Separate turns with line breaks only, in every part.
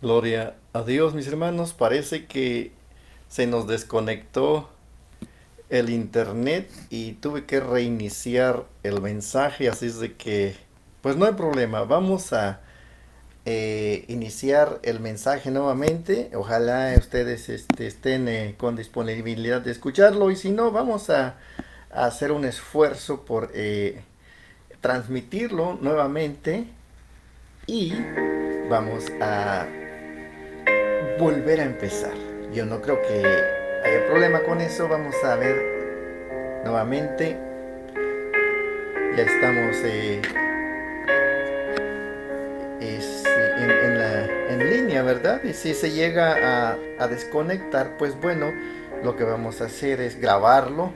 Gloria a Dios, mis hermanos. Parece que se nos desconectó el internet y tuve que reiniciar el mensaje, así es de que, pues no hay problema. Vamos a iniciar el mensaje nuevamente. Ojalá ustedes estén con disponibilidad de escucharlo y si no, vamos a hacer un esfuerzo por transmitirlo nuevamente y vamos a volver a empezar. Yo no creo que haya problema con eso. Vamos a ver nuevamente. Ya estamos en línea, ¿verdad? Y si se llega a desconectar, pues bueno, lo que vamos a hacer es grabarlo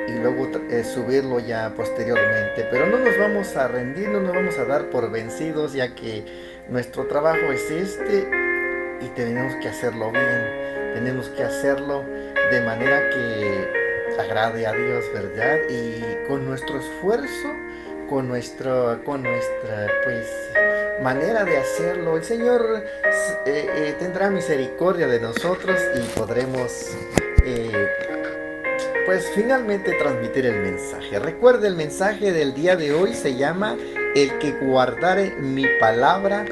y luego subirlo ya posteriormente. Pero no nos vamos a rendir, no nos vamos a dar por vencidos, ya que nuestro trabajo es y tenemos que hacerlo bien, tenemos que hacerlo de manera que agrade a Dios, ¿verdad? Y con nuestro esfuerzo, con nuestra pues manera de hacerlo, el Señor tendrá misericordia de nosotros y podremos eh, pues finalmente transmitir el mensaje. Recuerde, el mensaje del día de hoy se llama: el que guardare mi palabra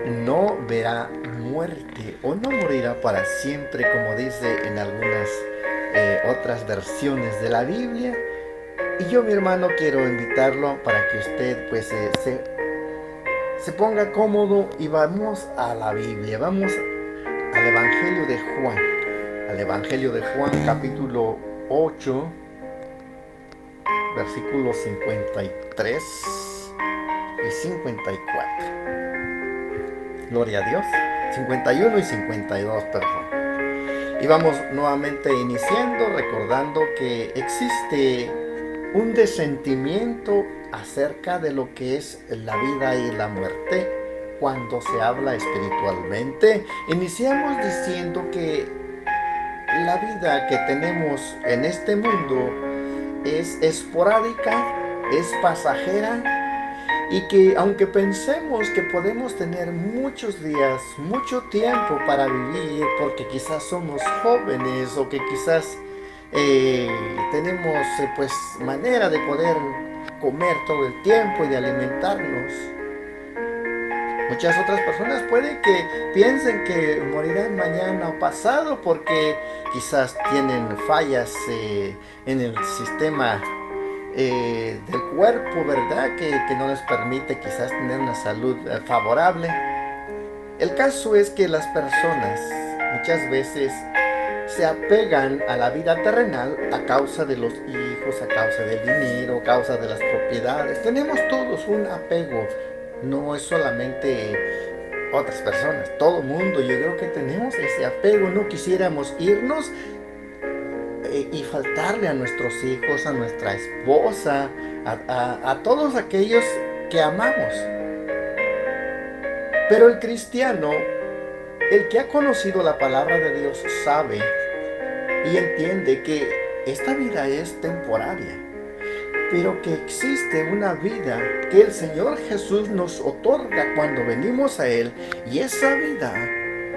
no verá muerte o no morirá para siempre, como dice en algunas otras versiones de la Biblia. Y yo, mi hermano, quiero invitarlo para que usted pues se ponga cómodo y vamos a la Biblia, vamos al Evangelio de Juan, capítulo 8, versículos 53 y 54. Gloria a Dios. 51 y 52, perdón. Y vamos nuevamente iniciando, recordando que existe un desentimiento acerca de lo que es la vida y la muerte cuando se habla espiritualmente. Iniciamos diciendo que la vida que tenemos en este mundo es esporádica, es pasajera, y que aunque pensemos que podemos tener muchos días, mucho tiempo para vivir, porque quizás somos jóvenes o que quizás tenemos pues manera de poder comer todo el tiempo y de alimentarnos, muchas otras personas puede que piensen que morirán mañana o pasado porque quizás tienen fallas en el sistema del cuerpo, ¿verdad? Que no les permite quizás tener una salud favorable. El caso es que las personas muchas veces se apegan a la vida terrenal a causa de los hijos, a causa del dinero, a causa de las propiedades. Tenemos todos un apego, no es solamente otras personas, todo mundo. Yo creo que tenemos ese apego, no quisiéramos irnos y faltarle a nuestros hijos, a nuestra esposa, a todos aquellos que amamos. Pero el cristiano, el que ha conocido la palabra de Dios, sabe y entiende que esta vida es temporaria, pero que existe una vida que el Señor Jesús nos otorga cuando venimos a Él, y esa vida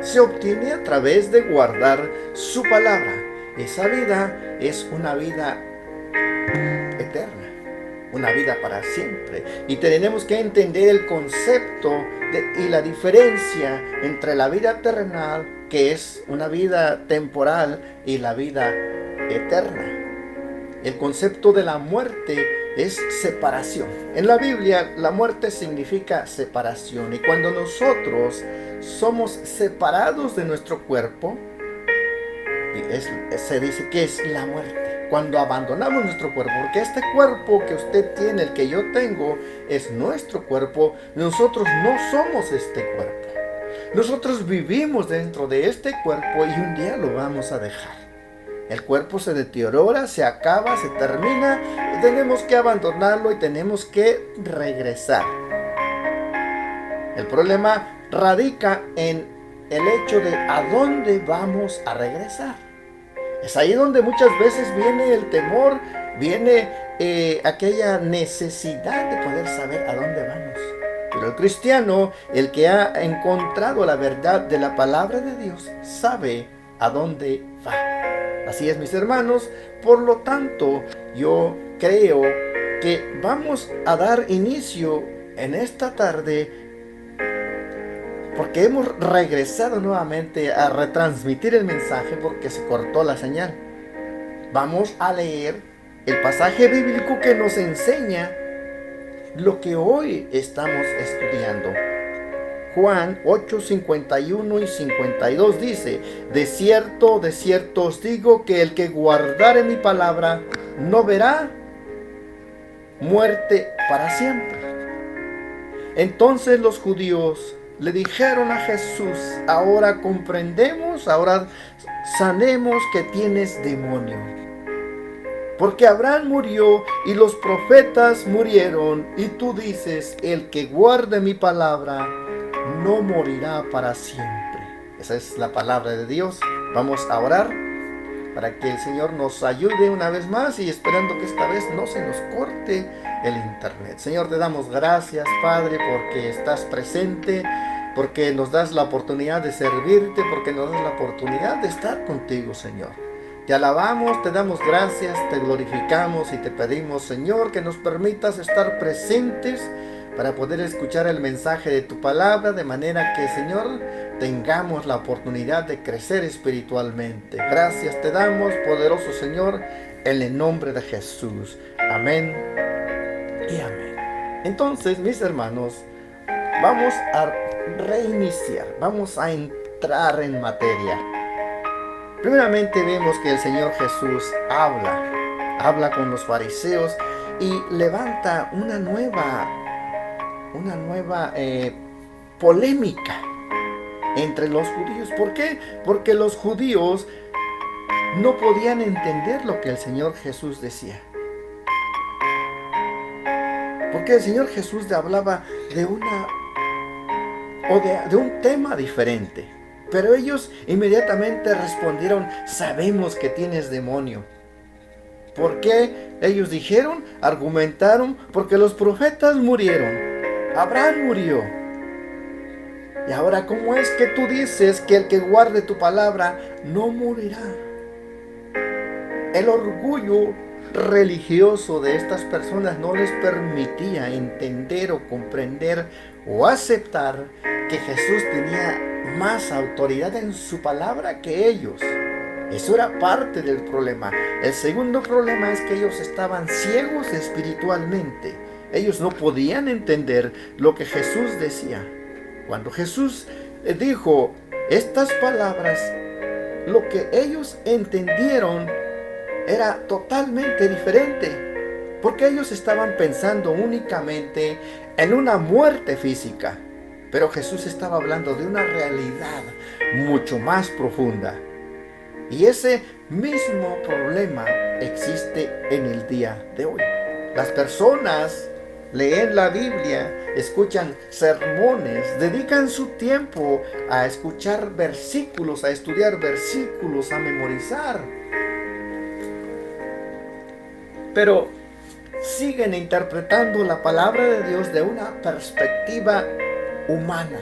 se obtiene a través de guardar su palabra. Esa vida es una vida eterna, una vida para siempre. Y tenemos que entender el concepto y la diferencia entre la vida terrenal, que es una vida temporal, y la vida eterna. El concepto de la muerte es separación. En la Biblia, la muerte significa separación. Y cuando nosotros somos separados de nuestro cuerpo, se dice que es la muerte. Cuando abandonamos nuestro cuerpo, porque este cuerpo que usted tiene, el que yo tengo, es nuestro cuerpo. Nosotros no somos este cuerpo. Nosotros vivimos dentro de este cuerpo y un día lo vamos a dejar. El cuerpo se deteriora, se acaba, se termina, y tenemos que abandonarlo y tenemos que regresar. El problema radica en el hecho de a dónde vamos a regresar. Es ahí donde muchas veces viene el temor, viene aquella necesidad de poder saber a dónde vamos. Pero el cristiano, el que ha encontrado la verdad de la palabra de Dios, sabe a dónde va. Así es, mis hermanos. Por lo tanto, yo creo que vamos a dar inicio en esta tarde, porque hemos regresado nuevamente a retransmitir el mensaje porque se cortó la señal. Vamos a leer el pasaje bíblico que nos enseña lo que hoy estamos estudiando. Juan 8, 51 y 52 dice: de cierto os digo que el que guardare mi palabra no verá muerte para siempre. Entonces los judíos le dijeron a Jesús: ahora comprendemos, ahora sabemos que tienes demonio. Porque Abraham murió y los profetas murieron, y tú dices: el que guarde mi palabra no morirá para siempre. Esa es la palabra de Dios. Vamos a orar para que el Señor nos ayude una vez más, y esperando que esta vez no se nos corte el internet. Señor, te damos gracias, Padre, porque estás presente, porque nos das la oportunidad de servirte, porque nos das la oportunidad de estar contigo, Señor. Te alabamos, te damos gracias, te glorificamos y te pedimos, Señor, que nos permitas estar presentes para poder escuchar el mensaje de tu palabra, de manera que, Señor, tengamos la oportunidad de crecer espiritualmente. Gracias te damos, poderoso Señor, en el nombre de Jesús. Amén y amén. Entonces, mis hermanos, vamos a reiniciar, vamos a entrar en materia. Primeramente vemos que el Señor Jesús habla con los fariseos y levanta una nueva polémica entre los judíos. ¿Por qué? Porque los judíos no podían entender lo que el Señor Jesús decía. Porque el Señor Jesús hablaba de un tema diferente. Pero ellos inmediatamente respondieron: sabemos que tienes demonio. ¿Por qué? Ellos dijeron, argumentaron: porque los profetas murieron. Abraham murió. Y ahora, ¿cómo es que tú dices que el que guarde tu palabra no morirá? El orgullo religioso de estas personas no les permitía entender o comprender o aceptar que Jesús tenía más autoridad en su palabra que ellos. Eso era parte del problema. El segundo problema es que ellos estaban ciegos espiritualmente. Ellos no podían entender lo que Jesús decía. Cuando Jesús dijo estas palabras, lo que ellos entendieron era totalmente diferente, porque ellos estaban pensando únicamente en una muerte física. Pero Jesús estaba hablando de una realidad mucho más profunda. Y ese mismo problema existe en el día de hoy. Las personas leen la Biblia, escuchan sermones, dedican su tiempo a escuchar versículos, a estudiar versículos, a memorizar. Pero siguen interpretando la palabra de Dios de una perspectiva humana,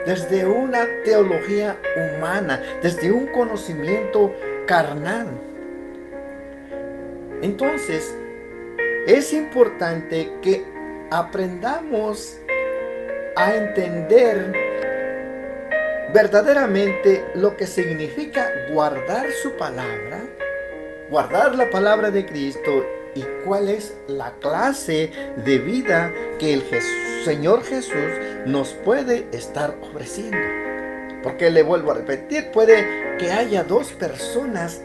desde una teología humana, desde un conocimiento carnal. Entonces, es importante que aprendamos a entender verdaderamente lo que significa guardar su palabra, guardar la palabra de Cristo, y cuál es la clase de vida que el Señor Jesús nos puede estar ofreciendo. Porque le vuelvo a repetir, puede que haya dos personas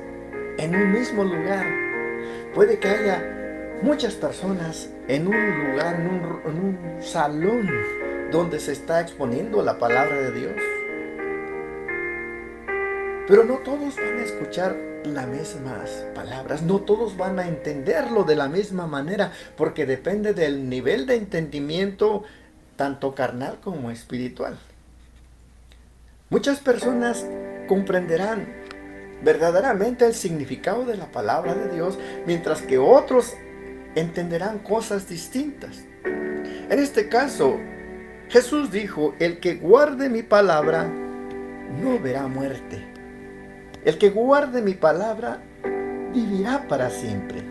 en un mismo lugar. Puede que haya muchas personas en un lugar, en un salón donde se está exponiendo la palabra de Dios. Pero no todos van a escuchar las mismas palabras, no todos van a entenderlo de la misma manera, porque depende del nivel de entendimiento, tanto carnal como espiritual. Muchas personas comprenderán verdaderamente el significado de la palabra de Dios, mientras que otros entenderán cosas distintas. En este caso, Jesús dijo, el que guarde mi palabra no verá muerte. El que guarde mi palabra vivirá para siempre.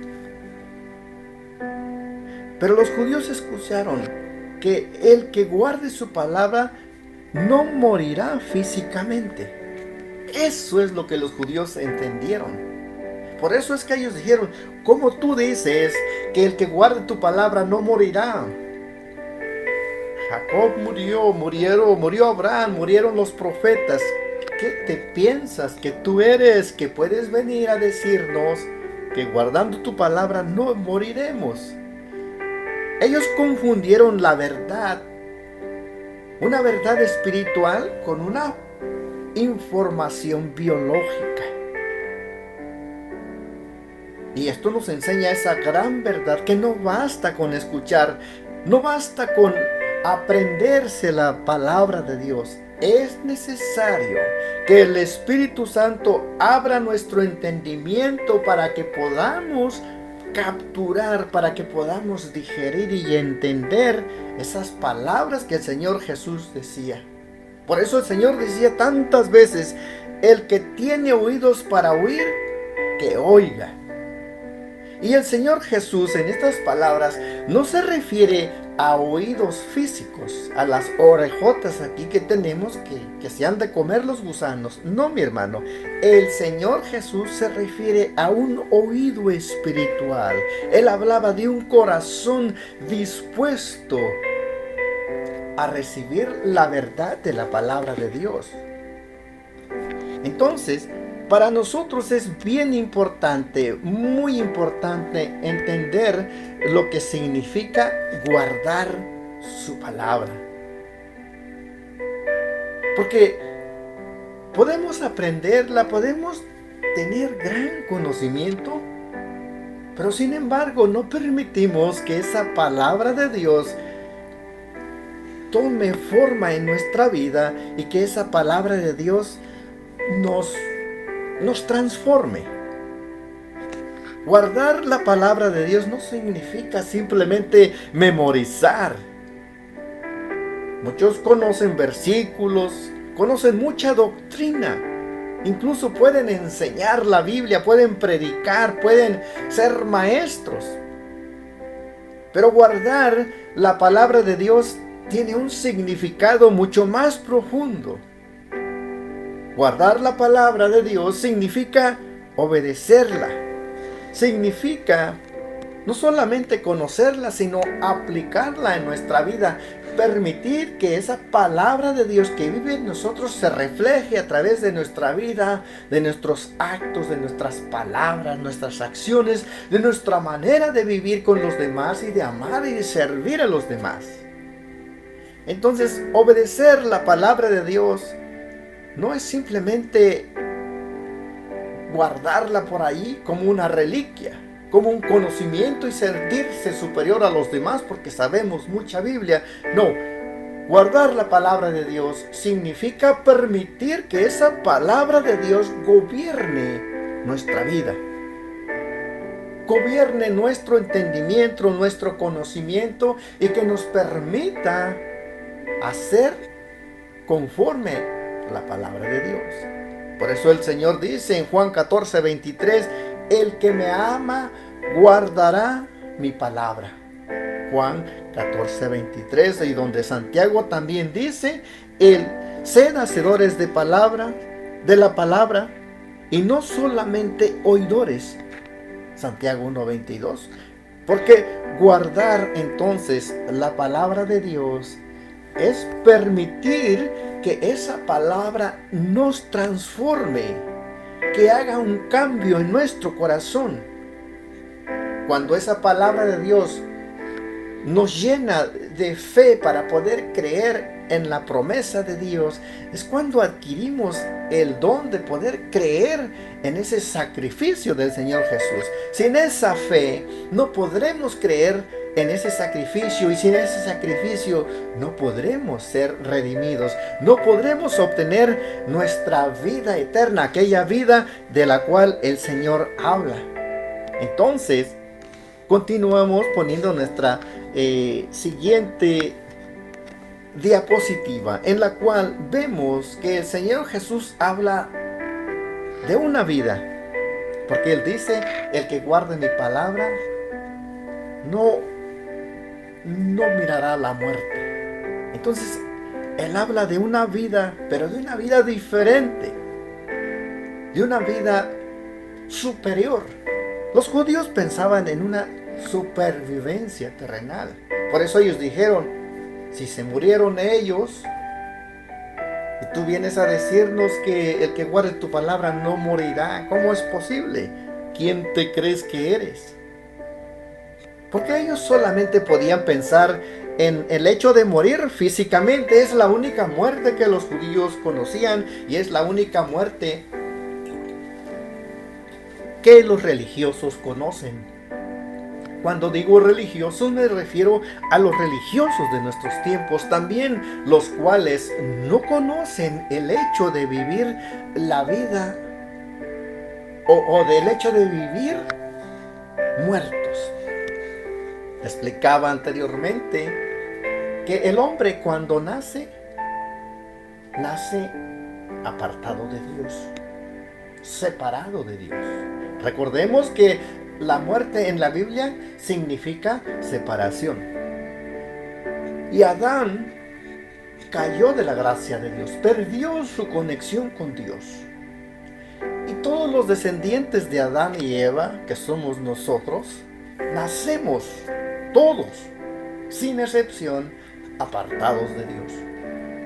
Pero los judíos escucharon que el que guarde su palabra no morirá físicamente. Eso es lo que los judíos entendieron. Por eso es que ellos dijeron, ¿cómo tú dices que el que guarde tu palabra no morirá? Jacob murió Abraham, murieron los profetas. ¿Qué te piensas que tú eres, que puedes venir a decirnos que guardando tu palabra no moriremos? Ellos confundieron la verdad, una verdad espiritual, con una información biológica. Y esto nos enseña esa gran verdad, que no basta con escuchar, no basta con aprenderse la palabra de Dios. Es necesario que el Espíritu Santo abra nuestro entendimiento para que podamos capturar, para que podamos digerir y entender esas palabras que el Señor Jesús decía. Por eso el Señor decía tantas veces, el que tiene oídos para oír, que oiga. Y el Señor Jesús en estas palabras no se refiere a oídos físicos, a las orejotas aquí que tenemos que se han de comer los gusanos. No, mi hermano, el Señor Jesús se refiere a un oído espiritual. Él hablaba de un corazón dispuesto a recibir la verdad de la palabra de Dios. Entonces, para nosotros es bien importante, muy importante entender lo que significa guardar su palabra. Porque podemos aprenderla, podemos tener gran conocimiento, pero sin embargo no permitimos que esa palabra de Dios tome forma en nuestra vida y que esa palabra de Dios nos transforme. Guardar la palabra de Dios no significa simplemente memorizar. Muchos conocen versículos, conocen mucha doctrina, incluso pueden enseñar la Biblia, pueden predicar, pueden ser maestros. Pero guardar la palabra de Dios tiene un significado mucho más profundo. Guardar la palabra de Dios significa obedecerla. Significa no solamente conocerla, sino aplicarla en nuestra vida. Permitir que esa palabra de Dios que vive en nosotros se refleje a través de nuestra vida, de nuestros actos, de nuestras palabras, nuestras acciones, de nuestra manera de vivir con los demás y de amar y de servir a los demás. Entonces, obedecer la palabra de Dios no es simplemente guardarla por ahí como una reliquia, como un conocimiento y sentirse superior a los demás porque sabemos mucha Biblia. No, guardar la palabra de Dios significa permitir que esa palabra de Dios gobierne nuestra vida, gobierne nuestro entendimiento, nuestro conocimiento, y que nos permita hacer conforme la palabra de Dios. Por eso el Señor dice en Juan 14:23, el que me ama guardará mi palabra. Juan 14:23, y donde Santiago también dice, sed hacedores de la palabra, y no solamente oidores. Santiago 1:22. Porque guardar entonces la palabra de Dios es permitir que esa palabra nos transforme, que haga un cambio en nuestro corazón. Cuando esa palabra de Dios nos llena de fe para poder creer en la promesa de Dios, es cuando adquirimos el don de poder creer en ese sacrificio del Señor Jesús. Sin esa fe no podremos creer en ese sacrificio, y sin ese sacrificio no podremos ser redimidos, no podremos obtener nuestra vida eterna, aquella vida de la cual el Señor habla. Entonces, continuamos poniendo nuestra siguiente diapositiva en la cual vemos que el Señor Jesús habla de una vida, porque Él dice: el que guarde mi palabra no mirará la muerte. Entonces Él habla de una vida, pero de una vida diferente, de una vida superior. Los judíos pensaban en una supervivencia terrenal. Por eso ellos dijeron: si se murieron ellos, y tú vienes a decirnos que el que guarde tu palabra no morirá, ¿cómo es posible? ¿Quién te crees que eres? Porque ellos solamente podían pensar en el hecho de morir físicamente. Es la única muerte que los judíos conocían, y es la única muerte que los religiosos conocen. Cuando digo religiosos me refiero a los religiosos de nuestros tiempos, también los cuales no conocen el hecho de vivir la vida o del hecho de vivir muertos. Explicaba anteriormente que el hombre cuando nace apartado de Dios, separado de Dios. Recordemos que la muerte en la Biblia significa separación. Y Adán cayó de la gracia de Dios, perdió su conexión con Dios. Y todos los descendientes de Adán y Eva, que somos nosotros, nacemos todos, sin excepción, apartados de Dios.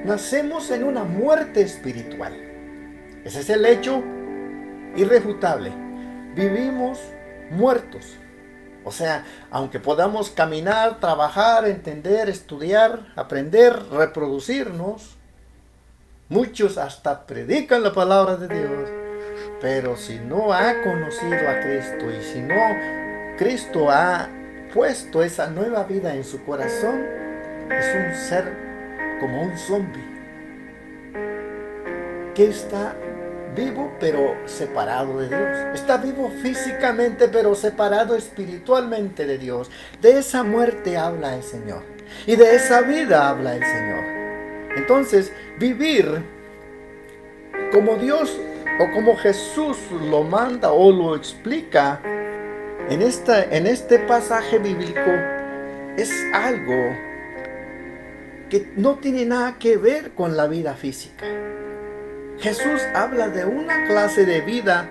Nacemos en una muerte espiritual. Ese es el hecho irrefutable. Vivimos muertos. O sea, aunque podamos caminar, trabajar, entender, estudiar, aprender, reproducirnos, muchos hasta predican la palabra de Dios, pero si no ha conocido a Cristo, y si no Cristo ha puesto esa nueva vida en su corazón, es un ser como un zombie que está vivo pero separado de Dios. Está vivo físicamente pero separado espiritualmente de Dios. De esa muerte habla el Señor, y de esa vida habla el Señor. Entonces, vivir como Dios o como Jesús lo manda o lo explica en este pasaje bíblico es algo que no tiene nada que ver con la vida física. Jesús habla de una clase de vida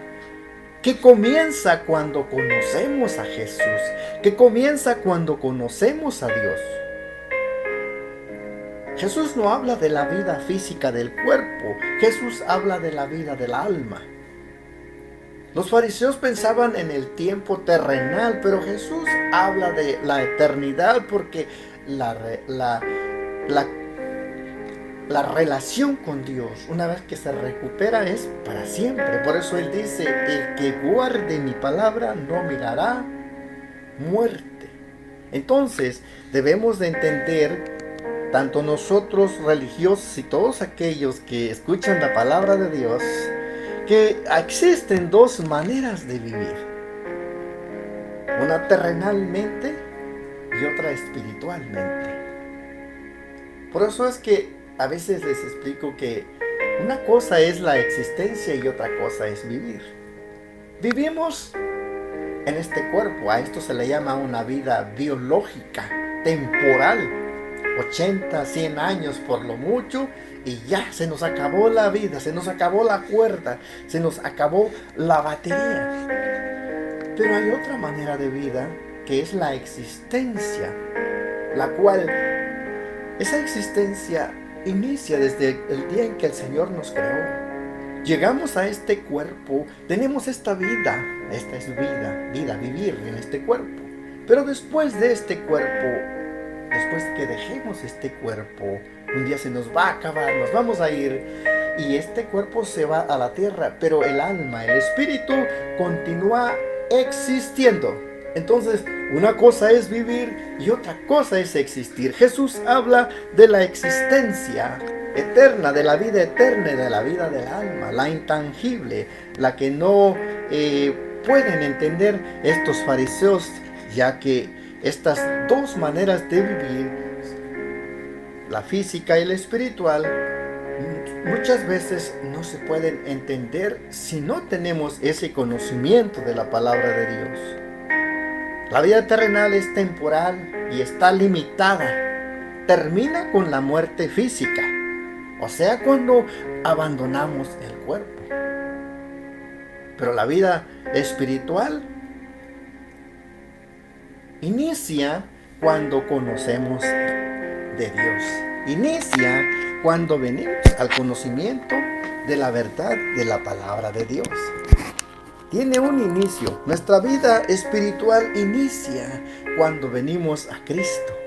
que comienza cuando conocemos a Jesús, que comienza cuando conocemos a Dios. Jesús no habla de la vida física del cuerpo, Jesús habla de la vida del alma. Los fariseos pensaban en el tiempo terrenal, pero Jesús habla de la eternidad, porque la relación con Dios, una vez que se recupera, es para siempre. Por eso Él dice: el que guarde mi palabra no mirará muerte. Entonces debemos de entender, tanto nosotros religiosos y todos aquellos que escuchan la palabra de Dios, que existen dos maneras de vivir: una terrenalmente y otra espiritualmente. Por eso es que a veces les explico que una cosa es la existencia y otra cosa es vivir. Vivimos en este cuerpo, a esto se le llama una vida biológica, temporal, 80, 100 años por lo mucho, y ya se nos acabó la vida, se nos acabó la cuerda, se nos acabó la batería. Pero hay otra manera de vida, que es la existencia, la cual, esa existencia inicia desde el día en que el Señor nos creó. Llegamos a este cuerpo, tenemos esta vida, esta es vida, vivir en este cuerpo. Pero después de este cuerpo, después que dejemos este cuerpo, un día se nos va a acabar, nos vamos a ir, y este cuerpo se va a la tierra, pero el alma, el espíritu continúa existiendo. Entonces, una cosa es vivir y otra cosa es existir. Jesús habla de la existencia eterna, de la vida eterna y de la vida del alma, la intangible, la que no pueden entender estos fariseos, ya que estas dos maneras de vivir la física y la espiritual, muchas veces no se pueden entender si no tenemos ese conocimiento de la palabra de Dios. La vida terrenal es temporal y está limitada. Termina con la muerte física, o sea, cuando abandonamos el cuerpo. Pero la vida espiritual inicia cuando conocemos de Dios. Inicia cuando venimos al conocimiento de la verdad de la palabra de Dios. Tiene un inicio. Nuestra vida espiritual inicia cuando venimos a Cristo.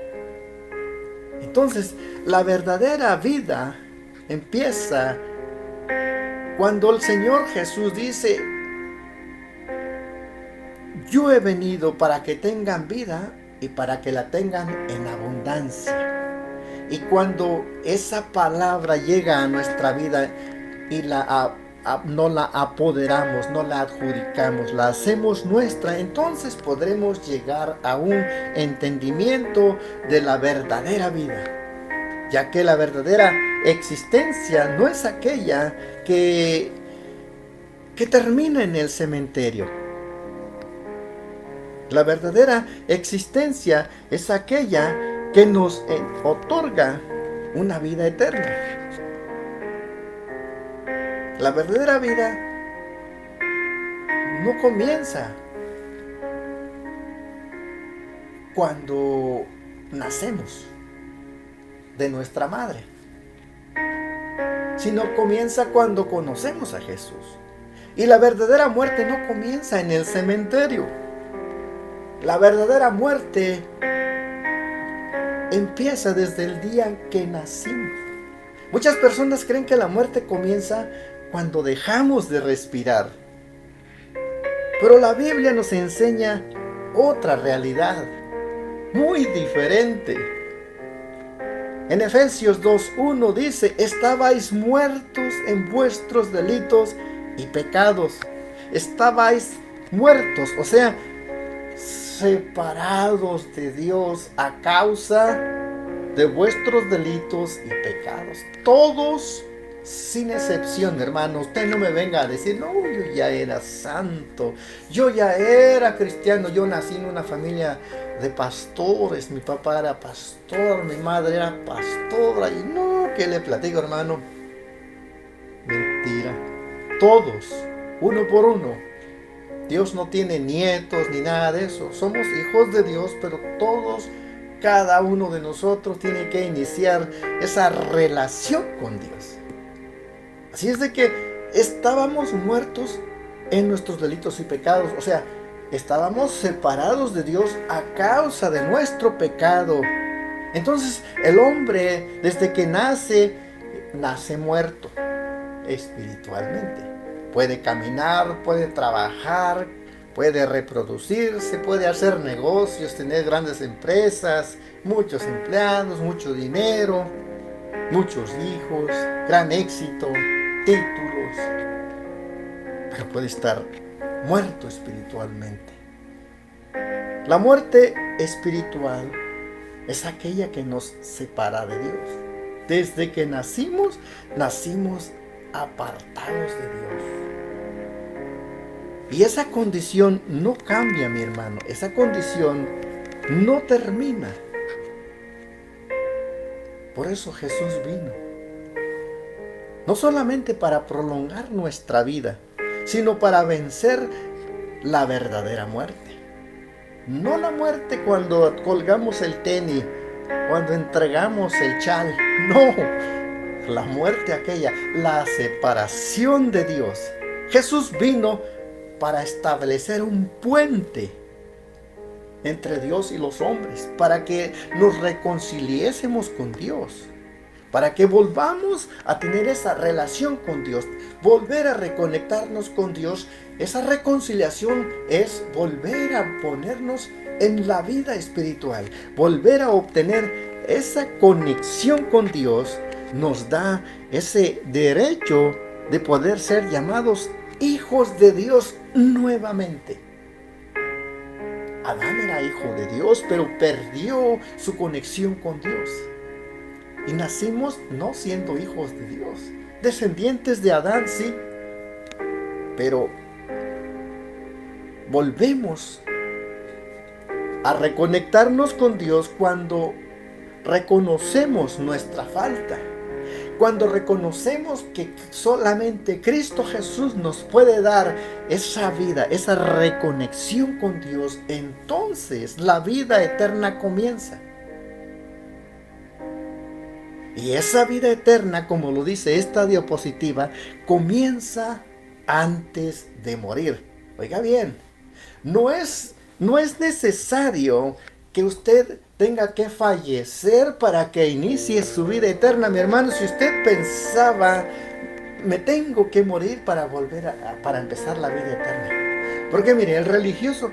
Entonces, la verdadera vida empieza cuando el Señor Jesús dice: yo he venido para que tengan vida y para que la tengan en abundancia. Y cuando esa palabra llega a nuestra vida y no la apoderamos, no la adjudicamos, la hacemos nuestra, entonces podremos llegar a un entendimiento de la verdadera vida, ya que la verdadera existencia no es aquella que termina en el cementerio. La verdadera existencia es aquella que nos otorga una vida eterna. La verdadera vida no comienza cuando nacemos de nuestra madre, sino comienza cuando conocemos a Jesús. Y la verdadera muerte no comienza en el cementerio. La verdadera muerte empieza desde el día que nacimos. Muchas personas creen que la muerte comienza cuando dejamos de respirar. Pero la Biblia nos enseña otra realidad, muy diferente. En Efesios 2:1 dice: estabais muertos en vuestros delitos y pecados. Estabais muertos, o sea, separados de Dios a causa de vuestros delitos y pecados. Todos, sin excepción, hermano. Usted no me venga a decir: no, yo ya era santo, yo ya era cristiano, yo nací en una familia de pastores, mi papá era pastor, mi madre era pastora. Y no, ¿qué le platico, hermano? Mentira. Todos, uno por uno. Dios no tiene nietos ni nada de eso. Somos hijos de Dios, pero todos, cada uno de nosotros tiene que iniciar esa relación con Dios. Así es de que estábamos muertos en nuestros delitos y pecados. O sea, estábamos separados de Dios a causa de nuestro pecado. Entonces, el hombre, desde que nace muerto espiritualmente. Puede caminar, puede trabajar, puede reproducirse, puede hacer negocios, tener grandes empresas, muchos empleados, mucho dinero, muchos hijos, gran éxito, títulos, pero puede estar muerto espiritualmente. La muerte espiritual es aquella que nos separa de Dios. Desde que nacimos apartados de Dios. Y esa condición no cambia, mi hermano. Esa condición no termina. Por eso Jesús vino. No solamente para prolongar nuestra vida, sino para vencer la verdadera muerte. No la muerte cuando colgamos el tenis, cuando entregamos el chal. No. La muerte aquella, la separación de Dios. Jesús vino para establecer un puente entre Dios y los hombres, para que nos reconciliésemos con Dios, para que volvamos a tener esa relación con Dios, volver a reconectarnos con Dios. Esa reconciliación es volver a ponernos en la vida espiritual, volver a obtener esa conexión con Dios. Nos da ese derecho de poder ser llamados hijos de Dios nuevamente. Adán era hijo de Dios, pero perdió su conexión con Dios. Y nacimos no siendo hijos de Dios, descendientes de Adán, sí, pero volvemos a reconectarnos con Dios cuando reconocemos nuestra falta. Cuando reconocemos que solamente Cristo Jesús nos puede dar esa vida, esa reconexión con Dios, entonces la vida eterna comienza. Y esa vida eterna, como lo dice esta diapositiva, comienza antes de morir. Oiga bien, no es necesario que usted tenga que fallecer para que inicie su vida eterna, mi hermano. Si usted pensaba, me tengo que morir para para empezar la vida eterna. Porque mire, el religioso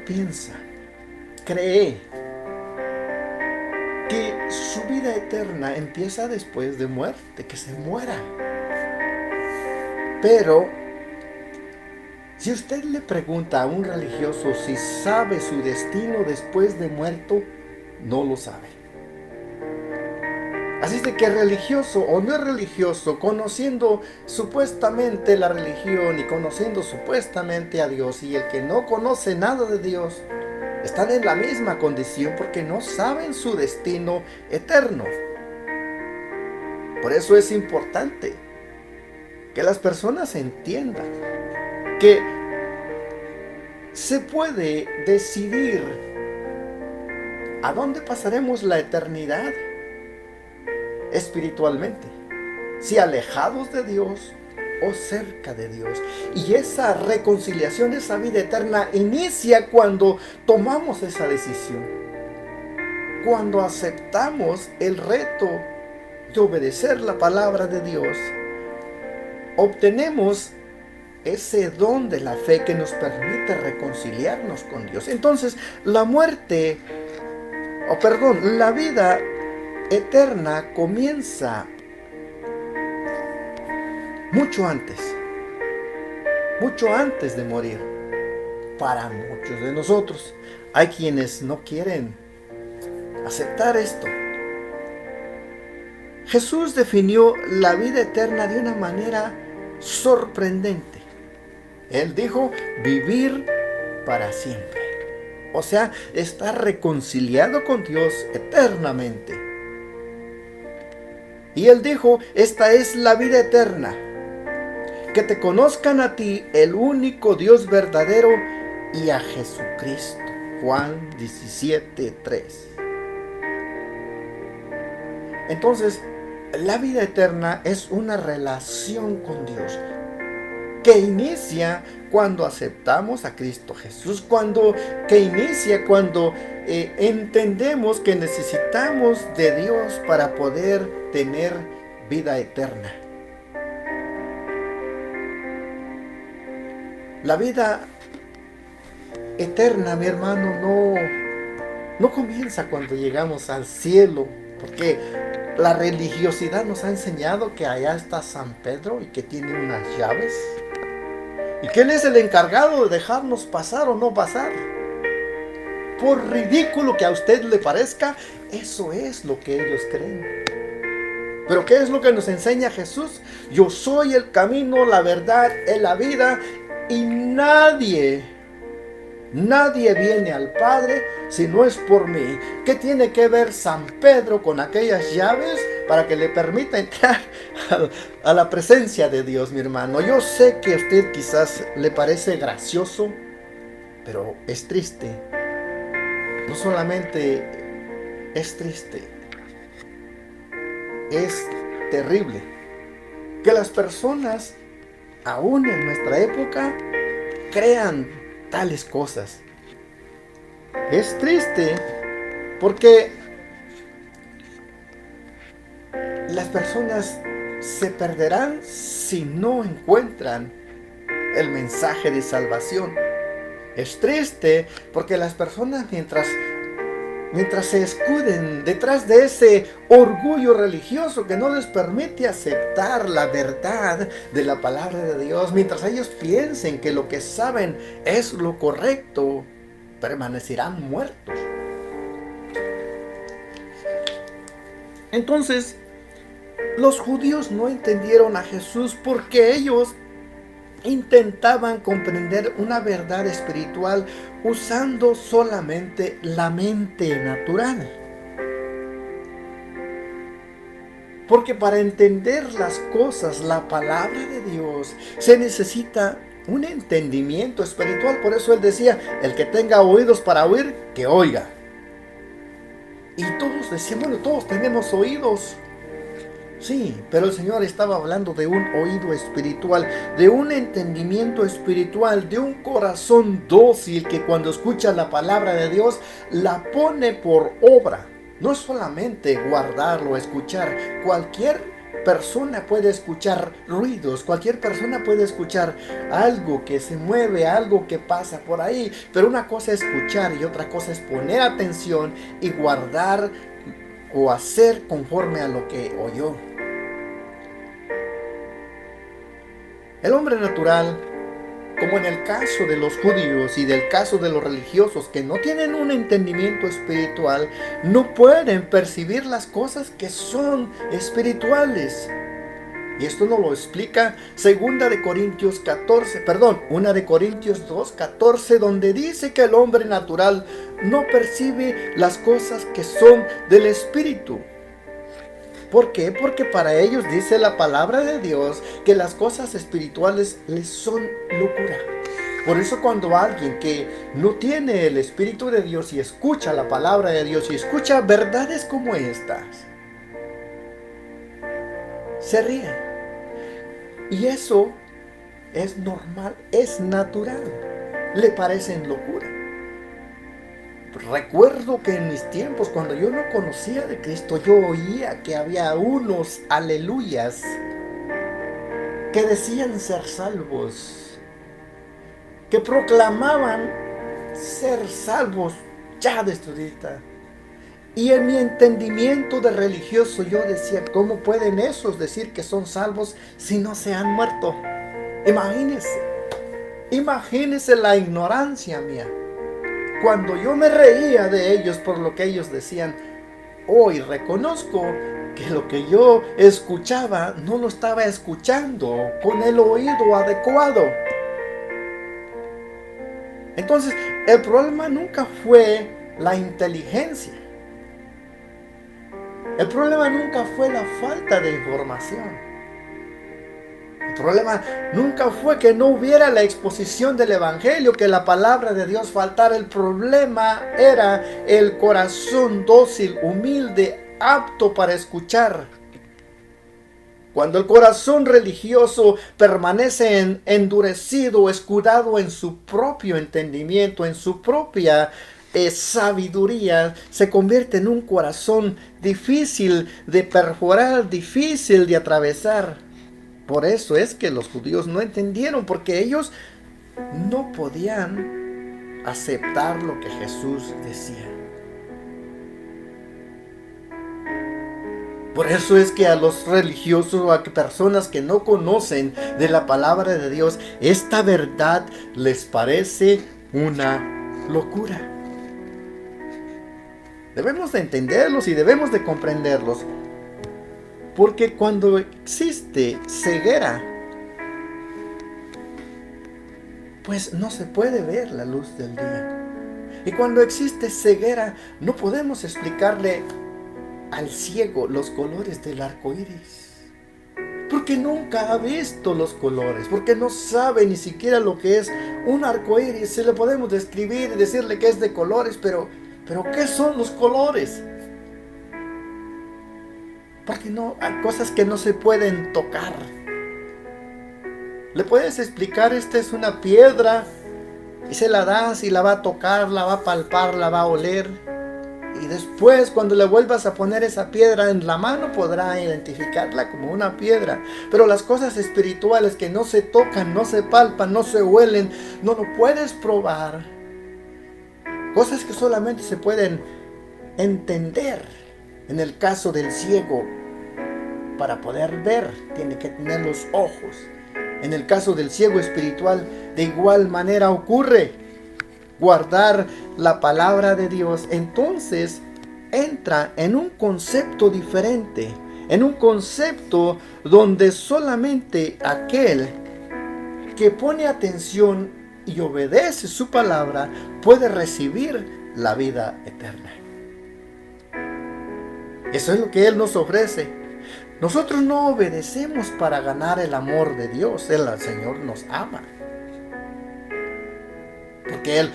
cree que su vida eterna empieza después de muerte, que se muera. Pero si usted le pregunta a un religioso si sabe su destino después de muerto, no lo sabe. Así de que religioso o no religioso, conociendo supuestamente la religión y conociendo supuestamente a Dios, y el que no conoce nada de Dios, están en la misma condición porque no saben su destino eterno. Por eso es importante que las personas entiendan que se puede decidir a dónde pasaremos la eternidad espiritualmente, si alejados de Dios o cerca de Dios. Y esa reconciliación, esa vida eterna inicia cuando tomamos esa decisión, cuando aceptamos el reto de obedecer la palabra de Dios. Obtenemos ese don de la fe que nos permite reconciliarnos con Dios. Entonces, la vida eterna comienza mucho antes de morir, para muchos de nosotros. Hay quienes no quieren aceptar esto. Jesús definió la vida eterna de una manera sorprendente. Él dijo: vivir para siempre. O sea, estar reconciliado con Dios eternamente. Y Él dijo: esta es la vida eterna, que te conozcan a ti, el único Dios verdadero, y a Jesucristo. Juan 17:3. Entonces, la vida eterna es una relación con Dios que inicia cuando aceptamos a Cristo Jesús, cuando entendemos que necesitamos de Dios para poder tener vida eterna. La vida eterna, mi hermano, no comienza cuando llegamos al cielo, porque la religiosidad nos ha enseñado que allá está San Pedro y que tiene unas llaves, y que Él es el encargado de dejarnos pasar o no pasar. Por ridículo que a usted le parezca, eso es lo que ellos creen. Pero ¿qué es lo que nos enseña Jesús? Yo soy el camino, la verdad y la vida, y nadie viene al Padre si no es por mí. ¿Qué tiene que ver San Pedro con aquellas llaves para que le permita entrar a la presencia de Dios, mi hermano? Yo sé que a usted quizás le parece gracioso, pero es triste. No solamente es triste, es terrible que las personas, aún en nuestra época, crean tales cosas. Es triste porque las personas se perderán si no encuentran el mensaje de salvación. Es triste porque las personas, mientras se escuden detrás de ese orgullo religioso que no les permite aceptar la verdad de la palabra de Dios, mientras ellos piensen que lo que saben es lo correcto, permanecerán muertos. Entonces, Los judíos no entendieron a Jesús porque ellos intentaban comprender una verdad espiritual usando solamente la mente natural. Porque para entender las cosas, la palabra de Dios, se necesita un entendimiento espiritual. Por eso él decía, el que tenga oídos para oír, que oiga. Y todos decían, bueno, todos tenemos oídos. Sí, pero el Señor estaba hablando de un oído espiritual, de un entendimiento espiritual, de un corazón dócil que cuando escucha la palabra de Dios, la pone por obra. No es solamente guardarlo, escuchar. Cualquier persona puede escuchar ruidos, cualquier persona puede escuchar algo que se mueve, algo que pasa por ahí. Pero una cosa es escuchar y otra cosa es poner atención y guardar o hacer conforme a lo que oyó. El hombre natural, como en el caso de los judíos y del caso de los religiosos que no tienen un entendimiento espiritual, no pueden percibir las cosas que son espirituales. Y esto nos lo explica 1 de Corintios 2:14, donde dice que el hombre natural no percibe las cosas que son del espíritu. ¿Por qué? Porque para ellos dice la palabra de Dios que las cosas espirituales les son locura. Por eso cuando alguien que no tiene el Espíritu de Dios y escucha la palabra de Dios y escucha verdades como estas, se ríe. Y eso es normal, es natural. Le parecen locura. Recuerdo que en mis tiempos, cuando yo no conocía de Cristo, yo oía que había unos aleluyas que decían ser salvos, que proclamaban ser salvos ya desde ahorita. Y en mi entendimiento de religioso yo decía, ¿cómo pueden esos decir que son salvos si no se han muerto? Imagínense la ignorancia mía. Cuando yo me reía de ellos por lo que ellos decían, hoy reconozco que lo que yo escuchaba no lo estaba escuchando con el oído adecuado. Entonces, el problema nunca fue la inteligencia. El problema nunca fue la falta de información. El problema nunca fue que no hubiera la exposición del Evangelio, que la palabra de Dios faltara. El problema era el corazón dócil, humilde, apto para escuchar. Cuando el corazón religioso permanece endurecido, escudado en su propio entendimiento, en su propia sabiduría, se convierte en un corazón difícil de perforar, difícil de atravesar. Por eso es que los judíos no entendieron, porque ellos no podían aceptar lo que Jesús decía. Por eso es que a los religiosos o a personas que no conocen de la palabra de Dios, esta verdad les parece una locura. Debemos de entenderlos y debemos de comprenderlos. Porque cuando existe ceguera, pues no se puede ver la luz del día. Y cuando existe ceguera, no podemos explicarle al ciego los colores del arco iris. Porque nunca ha visto los colores, porque no sabe ni siquiera lo que es un arco iris. Se le podemos describir y decirle que es de colores, pero ¿qué son los colores? Porque no, hay cosas que no se pueden tocar. Le puedes explicar, esta es una piedra, y se la das y la va a tocar, la va a palpar, la va a oler. Y después, cuando le vuelvas a poner esa piedra en la mano, podrá identificarla como una piedra. Pero las cosas espirituales que no se tocan, no se palpan, no se huelen, no lo puedes probar. Cosas que solamente se pueden entender. En el caso del ciego, para poder ver, tiene que tener los ojos. En el caso del ciego espiritual, de igual manera ocurre. Guardar la palabra de Dios, entonces entra en un concepto diferente, en un concepto donde solamente aquel que pone atención y obedece su palabra puede recibir la vida eterna. Eso es lo que Él nos ofrece. Nosotros no obedecemos para ganar el amor de Dios. El Señor nos ama, porque Él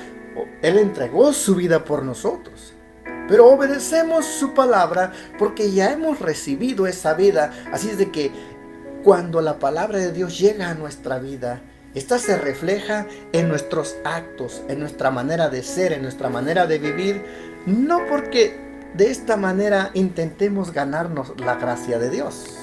entregó su vida por nosotros. Pero obedecemos su palabra porque ya hemos recibido esa vida. Así es de que cuando la palabra de Dios llega a nuestra vida, esta se refleja en nuestros actos, en nuestra manera de ser, en nuestra manera de vivir. No porque de esta manera intentemos ganarnos la gracia de Dios,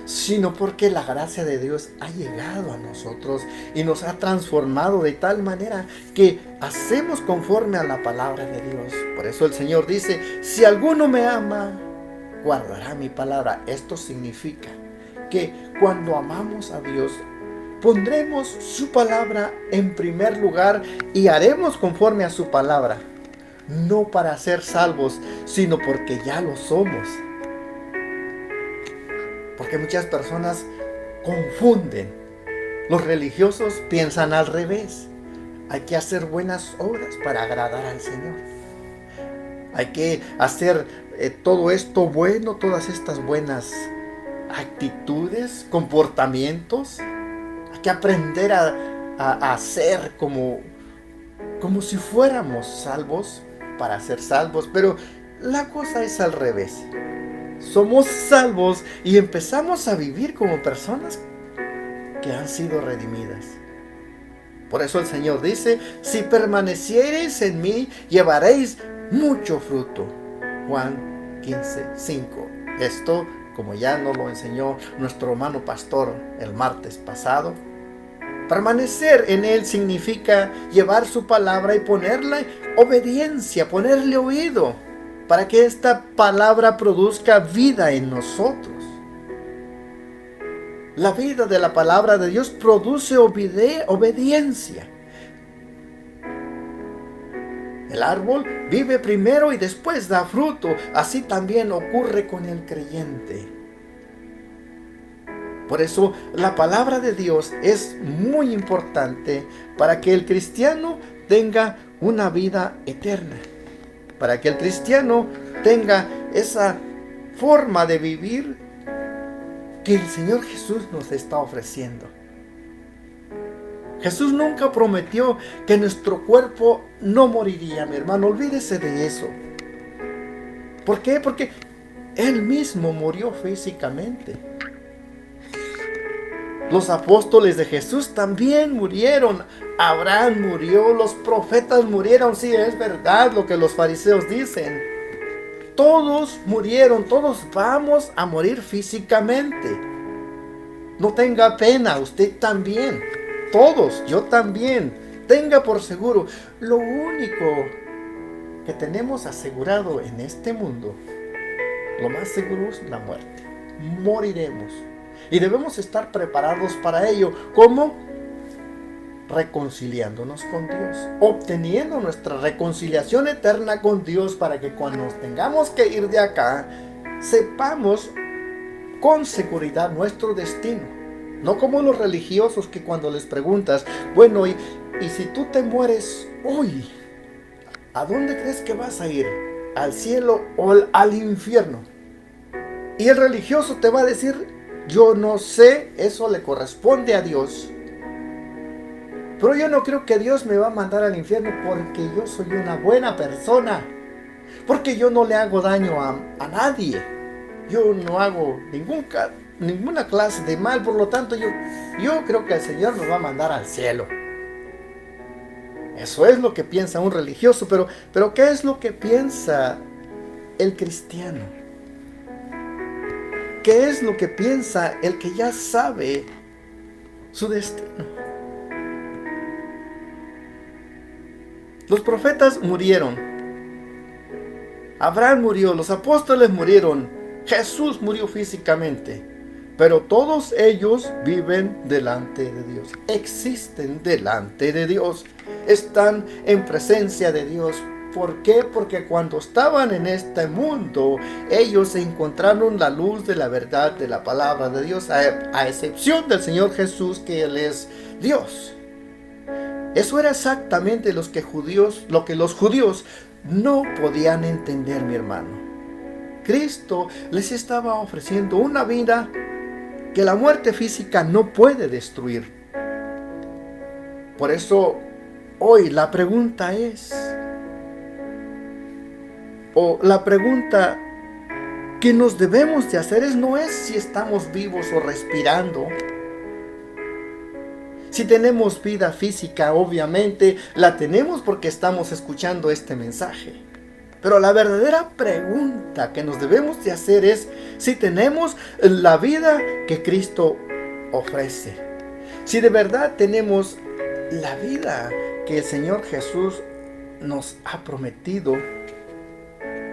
sino porque la gracia de Dios ha llegado a nosotros y nos ha transformado de tal manera que hacemos conforme a la palabra de Dios. Por eso el Señor dice: si alguno me ama, guardará mi palabra. Esto significa que cuando amamos a Dios, pondremos su palabra en primer lugar y haremos conforme a su palabra. No para ser salvos, sino porque ya lo somos. Porque muchas personas confunden. Los religiosos piensan al revés. Hay que hacer buenas obras para agradar al Señor. Hay que hacer todo esto bueno, todas estas buenas actitudes, comportamientos. Hay que aprender a hacer como si fuéramos salvos, para ser salvos. Pero la cosa es al revés. Somos salvos y empezamos a vivir como personas que han sido redimidas. Por eso el Señor dice: si permaneciereis en mí, llevaréis mucho fruto. Juan 15:5. Esto, como ya nos lo enseñó nuestro hermano pastor el martes pasado, permanecer en Él significa llevar su palabra y ponerle obediencia, ponerle oído, para que esta palabra produzca vida en nosotros. La vida de la palabra de Dios produce obediencia. El árbol vive primero y después da fruto. Así también ocurre con el creyente. Por eso la palabra de Dios es muy importante para que el cristiano tenga una vida eterna. Para que el cristiano tenga esa forma de vivir que el Señor Jesús nos está ofreciendo. Jesús nunca prometió que nuestro cuerpo no moriría, mi hermano. Olvídese de eso. ¿Por qué? Porque Él mismo murió físicamente. Los apóstoles de Jesús también murieron. Abraham murió, los profetas murieron. Sí, es verdad lo que los fariseos dicen. Todos murieron, todos vamos a morir físicamente. No tenga pena, usted también. Todos, yo también. Tenga por seguro. Lo único que tenemos asegurado en este mundo, lo más seguro es la muerte. Moriremos. Y debemos estar preparados para ello. ¿Cómo? Reconciliándonos con Dios, obteniendo nuestra reconciliación eterna con Dios, para que cuando nos tengamos que ir de acá, sepamos con seguridad nuestro destino. No como los religiosos que cuando les preguntas: bueno, y si tú te mueres hoy, ¿a dónde crees que vas a ir? ¿Al cielo o al infierno? Y el religioso te va a decir: yo no sé, eso le corresponde a Dios. Pero yo no creo que Dios me va a mandar al infierno porque yo soy una buena persona. Porque yo no le hago daño a nadie. Yo no hago ninguna clase de mal. Por lo tanto, yo creo que el Señor nos va a mandar al cielo. Eso es lo que piensa un religioso. Pero ¿qué es lo que piensa el cristiano? ¿Qué es lo que piensa el que ya sabe su destino? Los profetas murieron. Abraham murió, los apóstoles murieron, Jesús murió físicamente. Pero todos ellos viven delante de Dios, existen delante de Dios, están en presencia de Dios ¿Por qué? Porque cuando estaban en este mundo, ellos encontraron la luz de la verdad de la palabra de Dios, a excepción del Señor Jesús, que Él es Dios. Eso era exactamente lo que los judíos no podían entender, mi hermano. Cristo les estaba ofreciendo una vida que la muerte física no puede destruir. Por eso hoy la pregunta que nos debemos de hacer no es si estamos vivos o respirando. Si tenemos vida física, obviamente la tenemos porque estamos escuchando este mensaje. Pero la verdadera pregunta que nos debemos de hacer es si tenemos la vida que Cristo ofrece. Si de verdad tenemos la vida que el Señor Jesús nos ha prometido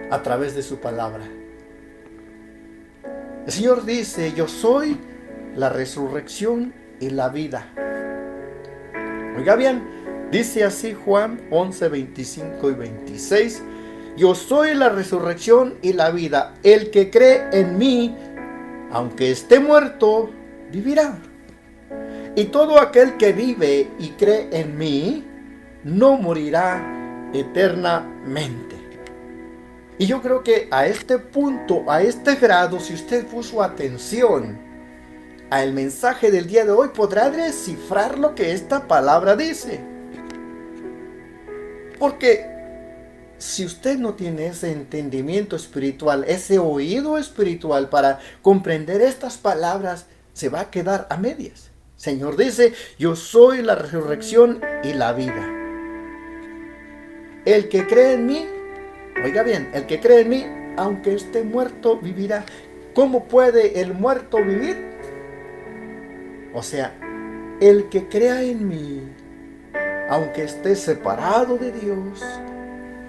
a través de su palabra. El Señor dice: yo soy la resurrección y la vida. Oiga bien, dice así Juan 11, 25 y 26. Yo soy la resurrección y la vida. El que cree en mí, aunque esté muerto, vivirá. Y todo aquel que vive y cree en mí, no morirá eternamente. Y yo creo que a este punto, a este grado, si usted puso atención al mensaje del día de hoy, podrá descifrar lo que esta palabra dice. Porque si usted no tiene ese entendimiento espiritual, ese oído espiritual para comprender estas palabras, se va a quedar a medias. Señor dice: yo soy la resurrección y la vida. El que cree en mí, oiga bien, el que cree en mí, aunque esté muerto, vivirá. ¿Cómo puede el muerto vivir? O sea, el que crea en mí, aunque esté separado de Dios,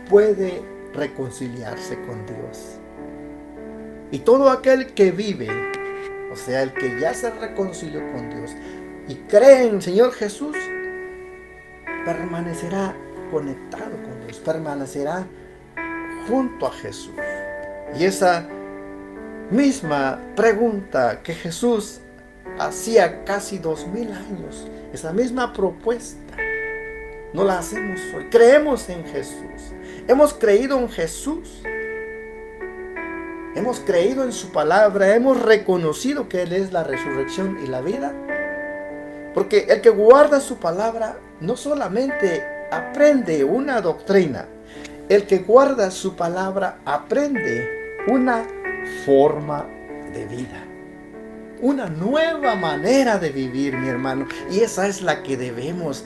puede reconciliarse con Dios. Y todo aquel que vive, o sea, el que ya se reconcilió con Dios y cree en el Señor Jesús, permanecerá conectado con Dios, permanecerá junto a Jesús. Y esa misma pregunta que Jesús hacía casi 2000 años, esa misma propuesta, no la hacemos hoy. Creemos en Jesús, hemos creído en Jesús, hemos creído en su palabra, hemos reconocido que Él es la resurrección y la vida. Porque el que guarda su palabra no solamente aprende una doctrina, el que guarda su palabra aprende una forma de vida, una nueva manera de vivir, mi hermano. Y esa es la que debemos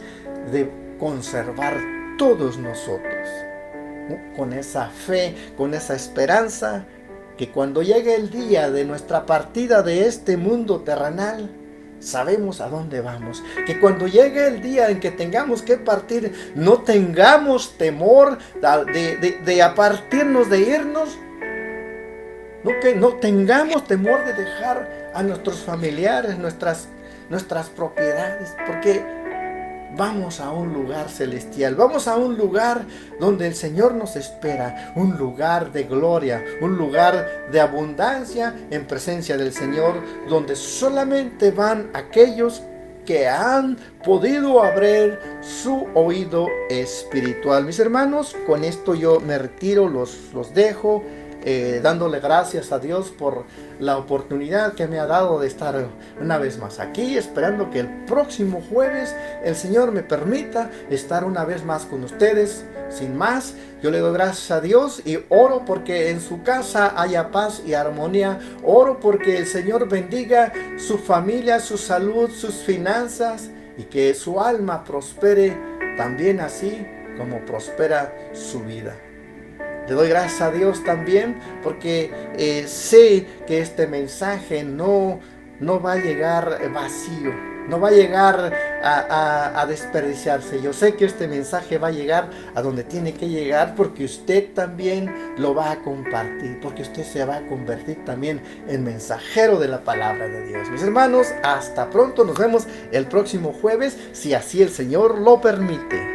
de conservar todos nosotros, ¿no? Con esa fe, con esa esperanza, que cuando llegue el día de nuestra partida de este mundo terrenal, sabemos a dónde vamos. Que cuando llegue el día en que tengamos que partir, no tengamos temor de apartarnos, de irnos. Que no tengamos temor de dejar a nuestros familiares, nuestras propiedades, porque vamos a un lugar celestial, vamos a un lugar donde el Señor nos espera, un lugar de gloria, un lugar de abundancia en presencia del Señor, donde solamente van aquellos que han podido abrir su oído espiritual. Mis hermanos, con esto yo me retiro, los dejo. Dándole gracias a Dios por la oportunidad que me ha dado de estar una vez más aquí, esperando que el próximo jueves el Señor me permita estar una vez más con ustedes. Sin más, yo le doy gracias a Dios y oro porque en su casa haya paz y armonía. Oro porque el Señor bendiga su familia, su salud, sus finanzas, y que su alma prospere también así como prospera su vida. Le doy gracias a Dios también porque sé que este mensaje no va a llegar vacío, no va a llegar a desperdiciarse. Yo sé que este mensaje va a llegar a donde tiene que llegar porque usted también lo va a compartir, porque usted se va a convertir también en mensajero de la palabra de Dios. Mis hermanos, hasta pronto, nos vemos el próximo jueves, si así el Señor lo permite.